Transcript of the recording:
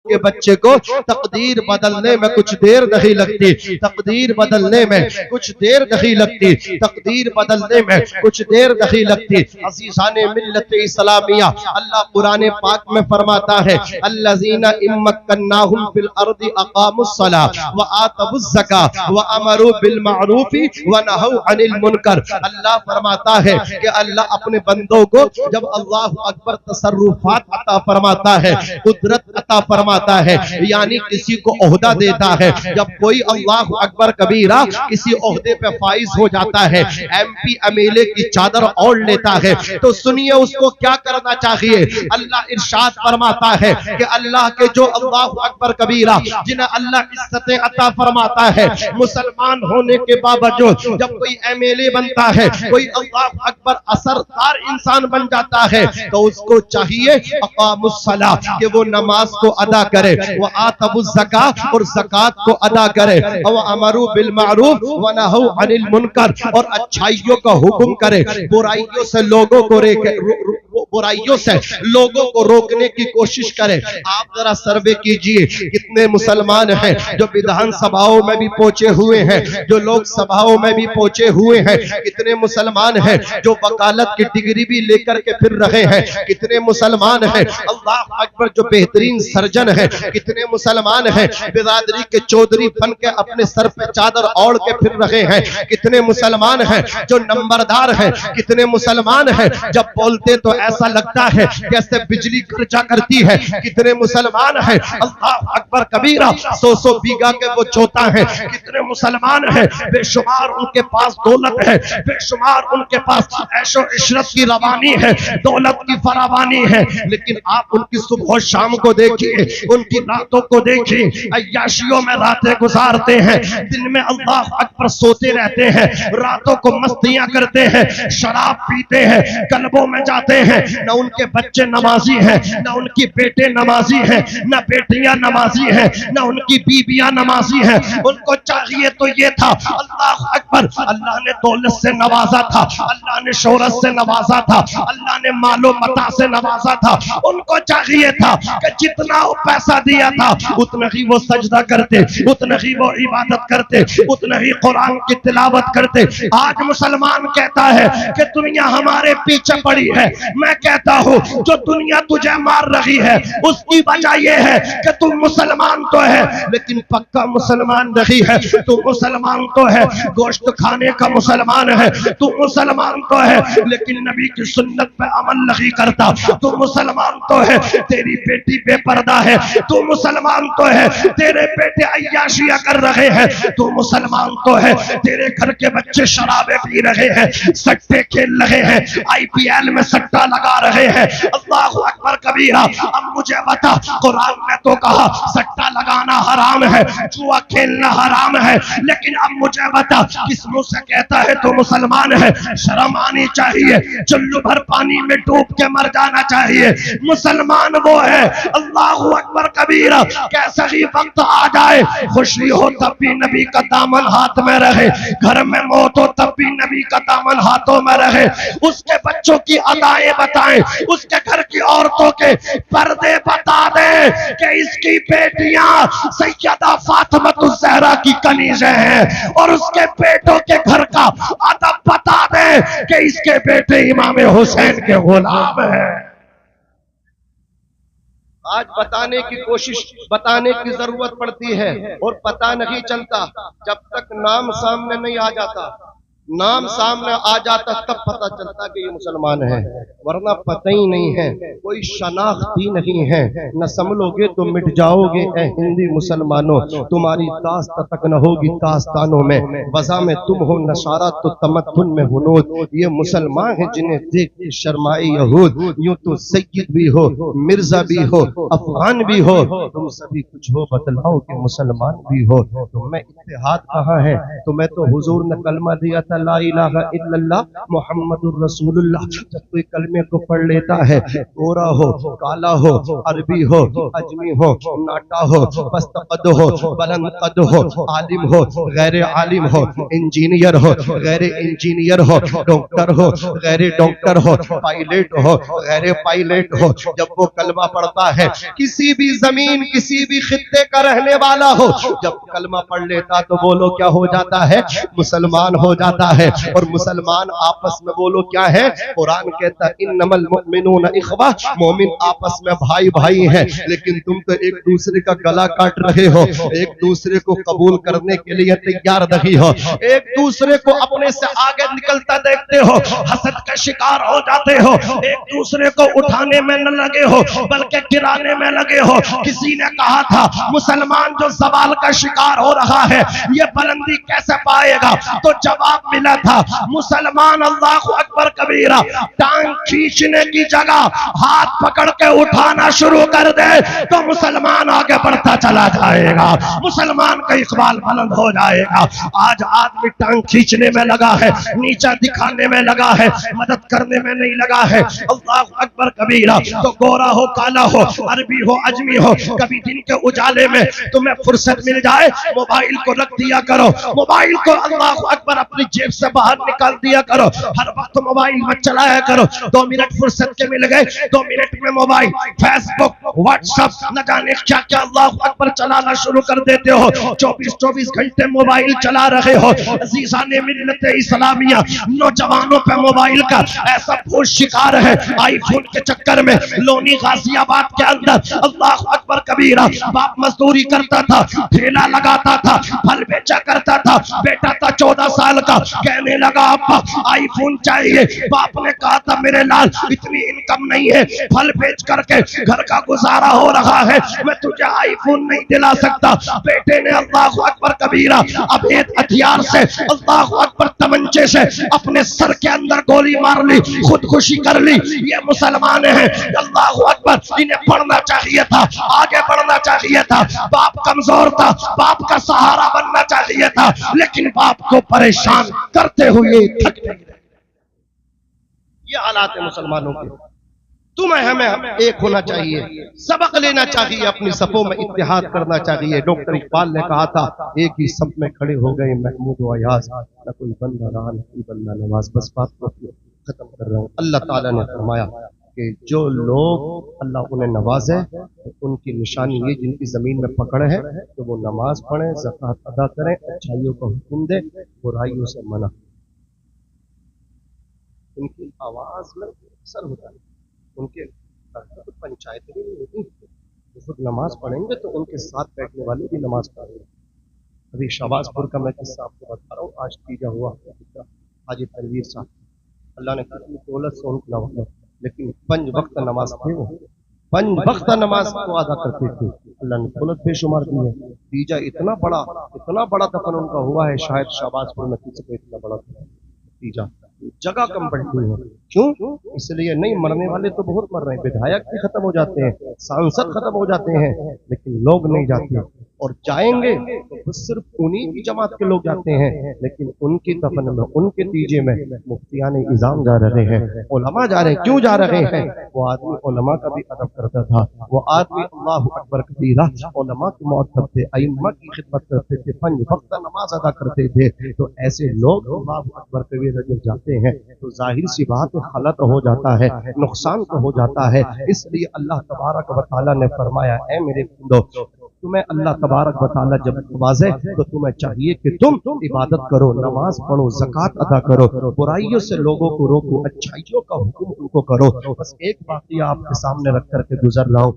کے بچے کو تقدیر بدلنے میں کچھ دیر نہیں لگتی، تقدیر بدلنے میں کچھ دیر نہیں لگتی، تقدیر بدلنے میں کچھ دیر نہیں لگتی۔ عزیزان ملت اسلامیہ، اللہ قرآن پاک میں فرماتا ہے الذین ان مکناہم فی الارض اقاموا الصلاۃ وآتوا الزکاۃ وامروا بالمعروف ونہوا عن المنکر۔ اللہ فرماتا ہے کہ اللہ اپنے بندوں کو جب اللہ اکبر تصرفات عطا فرماتا ہے، قدرت عطا فرماتا ہے، یعنی کسی کو عہدہ دیتا ہے، جب کوئی اللہ اکبر کبیرہ کسی عہدے پہ فائز ہو جاتا ہے، ایم پی ایم ایل اے کی چادر اوڑھ لیتا ہے، تو سنیے اس کو کیا کرنا چاہیے۔ اللہ ارشاد فرماتا ہے کہ اللہ کے جو اللہ اکبر کبیرہ جنہیں اللہ عزتیں عطا فرماتا ہے، مسلمان ہونے کے باوجود جب کوئی ایم ایل اے بنتا ہے، کوئی اللہ اکبر اثردار انسان بن جاتا ہے، تو اس کو چاہیے اقاموا الصلاۃ کہ وہ نماز کو ادا کرے، وآتوا الزکاۃ اور زکات کو ادا کرے، وامروا بالمعروف ونہوا عن المنکر اور اچھائیوں کا حکم کرے، برائیوں سے لوگوں کو برائیوں سے لوگوں کو روکنے کی کوشش کرے۔ آپ ذرا سروے کیجئے کتنے مسلمان ہیں جو بدھان سبھاؤں میں بھی پہنچے ہوئے ہیں، جو لوک سبھاؤں میں بھی پہنچے ہوئے ہیں، کتنے مسلمان ہیں جو وکالت کی ڈگری بھی لے کر کے پھر رہے ہیں، کتنے مسلمان ہیں اللہ اکبر جو بہترین سرجن ہیں، کتنے مسلمان ہیں برادری کے چودھری بن کے اپنے سر پہ چادر اوڑھ کے پھر رہے ہیں، کتنے مسلمان ہیں جو نمبردار ہیں، کتنے مسلمان ہیں جب بولتے تو ایسا لگتا ہے جیسے بجلی گرجا کرتی ہے، کتنے مسلمان ہیں اللہ اکبر کبیرہ 100 بیگہ کے وہ چوتا ہیں، کتنے مسلمان ہیں بے شمار ان کے پاس دولت ہے، بے شمار ان کے پاس عیش و عشرت کی روانی ہے، دولت کی فراوانی ہے، لیکن آپ ان کی صبح و شام کو دیکھیے، ان کی راتوں کو دیکھیے، عیاشیوں میں راتیں گزارتے ہیں، دن میں اللہ اکبر سوتے رہتے ہیں، راتوں کو مستیاں کرتے ہیں، شراب پیتے ہیں، کلبوں میں جاتے ہیں، نہ ان کے بچے نمازی ہیں، نہ ان کی بیٹے نمازی ہیں، نہ بیٹیاں نمازی ہیں، نہ ان کی بیویاں نمازی ہیں۔ ان کو چاہیے تو یہ تھا اللہ اکبر، اللہ نے دولت سے نوازا تھا، اللہ نے شہرت سے نوازا تھا، اللہ نے مال و متاع سے نوازا تھا، ان کو چاہیے تھا کہ جتنا پیسہ دیا تھا اتنا ہی وہ سجدہ کرتے، اتنا ہی وہ عبادت کرتے، اتنا ہی قرآن کی تلاوت کرتے۔ آج مسلمان کہتا ہے کہ دنیا ہمارے پیچھے پڑی ہے، میں کہتا ہوں جو دنیا تجھے مار رہی ہے اس کی وجہ یہ ہے کہ تم مسلمان تو ہے لیکن پکا مسلمان نہیں ہے، تو مسلمان تو ہے گوشت کھانے کا مسلمان ہے، تو مسلمان تو ہے لیکن نبی کی سنت پہ عمل نہیں کرتا، تو مسلمان تو ہے تیری بیٹی بے پردہ ہے، تو مسلمان تو ہے تیرے بیٹے عیاشیاں کر رہے ہیں، تو مسلمان تو ہے تیرے گھر کے بچے شرابیں پی رہے ہیں، سٹے کھیل رہے ہیں، آئی پی ایل میں سٹا لگا رہے ہیں۔ اللہ اکبر کبیرہ، اب مجھے بتا قرآن نے تو کہا سٹا لگانا حرام ہے، جوا کھیلنا حرام ہے، لیکن اب مجھے بتا کس منہ سے کہتا ہے تو مسلمان ہے؟ شرم آنی چاہیے، چلو بھر پانی میں ڈوب کے مر جانا چاہیے۔ مسلمان وہ ہے اللہ اکبر کبیرہ، کیسا ہی وقت آ جائے خوشی ہو تب بھی نبی کا دامن ہاتھ میں رہے، گھر میں موت ہو تب بھی نبی کا دامن ہاتھوں میں رہے، اس کے بچوں کی ادائیں بتائیں، اس کے گھر کی عورتوں کے پردے بتا دیں کہ اس کی بیٹیاں سیدہ فاطمہ الزہرا کی کنیزیں ہیں، اور اس کے بیٹوں کے گھر کا ادب بتا دیں کہ اس کے بیٹے امام حسین کے غلام ہیں۔ آج بتانے کی کوشش، بتانے کی ضرورت پڑتی ہے اور پتہ نہیں چلتا جب تک نام سامنے نہیں آ جاتا، نام سامنے آ جاتا تب پتہ چلتا کہ یہ مسلمان ہے، ورنہ پتہ ہی نہیں ہے، کوئی شناخت ہی نہیں ہے۔ نہ سنبھلو گے تو مٹ جاؤ گے اے ہندی مسلمانوں، تمہاری داست تک نہ ہوگی داستانوں میں، وضع میں تم ہو نصارہ تو تمدن میں ہنود۔ یہ مسلمان ہیں جنہیں دیکھ کے شرمائے یہود، یوں تو سید بھی ہو، مرزا بھی ہو، افغان بھی ہو، تم سبھی کچھ ہو بتلاؤ کہ مسلمان بھی ہو۔ تم میں اتحاد کہاں ہے؟ تمہیں تو حضور نے کلمہ دیا تھا لا الہ الا اللہ محمد الرسول اللہ. جب کوئی کلمے کو پڑھ لیتا ہے، گورا ہو، کالا ہو، عربی ہو، اجمی ہو، ناٹا ہو، پست قد ہو، بلند قد ہو، عالم ہو، غیر عالم ہو، انجینئر ہو، غیر انجینئر ہو، ڈاکٹر ہو، غیر ڈاکٹر ہو، پائلٹ ہو، غیر پائلٹ ہو، جب وہ کلمہ پڑھتا ہے، کسی بھی زمین کسی بھی خطے کا رہنے والا ہو، جب کلمہ پڑھ لیتا تو وہ لوگ کیا ہو جاتا ہے؟ مسلمان ہو جاتا ہے. اور مسلمان آپس میں وہ لوگ کیا ہے؟ قرآن کہتا ہے انما المؤمنون اخوہ، مومن آپس میں بھائی بھائی ہیں. لیکن تم تو ایک دوسرے کا گلا کاٹ رہے ہو، ایک دوسرے کو قبول کرنے کے لیے تیار نہیں ہو، ایک دوسرے کو اپنے سے آگے نکلتا دیکھتے ہو، حسد کا شکار ہو جاتے ہو، ایک دوسرے کو اٹھانے میں نہ لگے ہو بلکہ گرانے میں لگے ہو. کسی نے کہا تھا مسلمان جو زوال کا شکار ہو رہا ہے یہ بلندی کیسے پائے گا؟ تو جواب ملا تھا مسلمان اللہ اکبر کبیرہ ٹانگ کھینچنے کی جگہ ہاتھ پکڑ کے اٹھانا شروع کر دے تو مسلمان آگے بڑھتا چلا جائے گا، مسلمان کا اقبال بلند ہو جائے گا. آج آدمی ٹانگ کھینچنے میں لگا ہے، نیچا دکھانے میں لگا ہے، مدد کرنے میں نہیں لگا ہے. اللہ اکبر کبیرہ. تو گورا ہو، کالا ہو، عربی ہو، اجمی ہو، کبھی دن کے اجالے میں تمہیں فرصت مل جائے موبائل کو رکھ دیا کرو، موبائل کو اللہ اکبر اپنی جیب سے باہر نکال دیا کرو، ہر وقت موبائل میں چلایا کرو. 2 منٹ فرصت کے مل گئے، 2 منٹ میں موبائل، فیس بک، واٹس ایپ، نہ جانے کیا کیا اللہ اکبر چلانا شروع کر دیتے ہو. 24 گھنٹے موبائل چلا رہے ہو. عزیزان ملت اسلامیہ، نوجوانوں پہ موبائل کا ایسا بھوت شکار ہے. آئی فون کے چکر میں لونی غازی آباد کے اندر اللہ اکبر کبیرہ باپ مزدوری کرتا تھا، ٹھیلا لگاتا تھا، پھل بیچا کرتا تھا. بیٹا تھا 14 سال کا، کہنے لگا ابا آئی فون چاہیے. باپ نے کہا تھا میرے لال اتنی انکم نہیں ہے، پھل بیچ کر کے گھر کا گزارا ہو رہا ہے، میں تجھے آئی فون نہیں دلا سکتا. بیٹے نے اللہ اکبر کبیرہ اب ایک ہتھیار سے اللہ اکبر تمنچے سے اپنے سر کے اندر گولی مار لی، خودکشی کر لی. یہ مسلمان ہیں اللہ اکبر، انہیں پڑھنا چاہیے تھا، آگے بڑھنا چاہیے تھا. باپ کمزور تھا، باپ کا سہارا بننا چاہیے تھا، لیکن باپ کو پریشان کرتے ہوئے تھک نہیں رہے. یہ حالات ہیں مسلمانوں کے. تمہیں ہمیں ایک ہونا چاہیے، سبق لینا چاہیے، اپنی صفوں میں اتحاد کرنا چاہیے. ڈاکٹر اقبال نے کہا تھا ایک ہی صف میں کھڑے ہو گئے محمود و ایاز، نہ کوئی بندہ رہا نہ کوئی بندہ نواز. بس بات کو ختم کر رہا ہوں. اللہ تعالیٰ نے فرمایا کہ جو لوگ اللہ انہیں نوازے ان کی نشانی یہ جن کی زمین میں پکڑ ہے تو وہ نماز پڑھیں، زکوٰۃ ادا کریں، اچھائیوں کا حکم دے، برائیوں سے منع. ان کی آواز میں اثر ہوتا ہے، ان کے پنچایت بھی نہیں ہوتی. خود نماز پڑھیں گے تو ان کے ساتھ بیٹھنے والے بھی نماز پڑھیں گے. ابھی شہباز پور کا میں قصہ آپ کو بتا رہا ہوں. آج تیجا ہوا حاجی تنویر صاحب، اللہ نے کتنی دولت سے ان کو نوازا، لیکن 5 وقت نماز تھے، وہ 5 وقت نماز کو ادا کرتے تھے. اللہ نے دولت بے شمار دی ہے. تیجا اتنا بڑا دفن ان کا ہوا ہے، شاید شہباز پور میں کسی کو اتنا بڑا تیجا. جگہ کم پڑتی ہے، کیوں؟ اس لیے نہیں مرنے والے تو بہت مر رہے ہیں، ودھایک بھی ختم ہو جاتے ہیں، سانسد ختم ہو جاتے ہیں، لیکن لوگ نہیں جاتے. اور جائیں گے تو صرف انہی کی جماعت کے لوگ جاتے ہیں، لیکن ان کی دفن میں، ان کے تیجے میں مفتیان اعظام جا رہے ہیں، علماء جا رہے ہیں. کیوں جا رہے ہیں؟ وہ آدمی علماء کا بھی ادب کرتا تھا، وہ آدمی اللہ اکبر کبیرہ علماء کے معتب تھے، ائمہ کی خدمت کرتے تھے، 5 وقت نماز ادا کرتے تھے. تو ایسے لوگ اللہ اکبر کبیرہ جب جاتے ہیں تو ظاہر سی بات غلط ہو جاتا ہے، نقصان تو ہو جاتا ہے. اس لیے اللہ تبارک و تعالیٰ نے فرمایا اے میرے بندو، تمہیں اللہ تبارک و تعالیٰ جب نوازے تو تمہیں چاہیے کہ تم عبادت کرو، نماز پڑھو، زکوٰۃ ادا کرو، برائیوں سے لوگوں کو روکو، اچھائیوں کا حکم ان کو کرو. بس ایک واقعہ آپ کے سامنے رکھ کر کے گزر رہا ہوں.